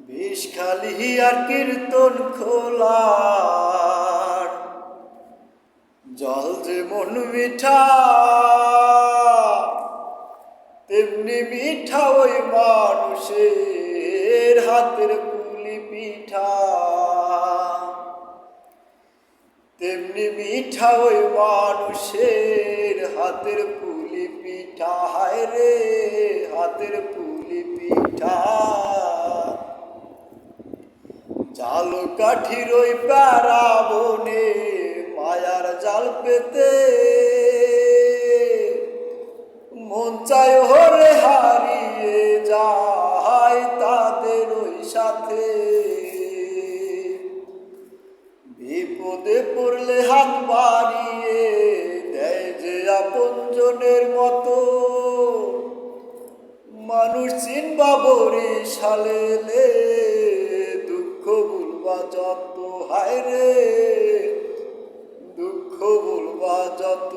বিষখালী আর কীর্তন খোলার জল যেমন মিঠা, তেমনি মিঠা ওই মানুষের হাতের পুলি পিঠা। তেমনি মিঠা ওই মানুষের হাতের পুলি পিঠা। হায় রে হাতের পুলি পিঠা। জাল কাঠির ওই প্যারা বনে মায়ার জাল পেতে মন চায় হলে হারিয়ে যায় তাদের ওই সাথে। বিপদে পড়লে হাত বাড়িয়ে দেয় যে আপনজনের মতো। মানুষ চিনবা বরিশালে দুঃখ ভুলবা যত, হায় রে দুঃখ ভুলবা যত।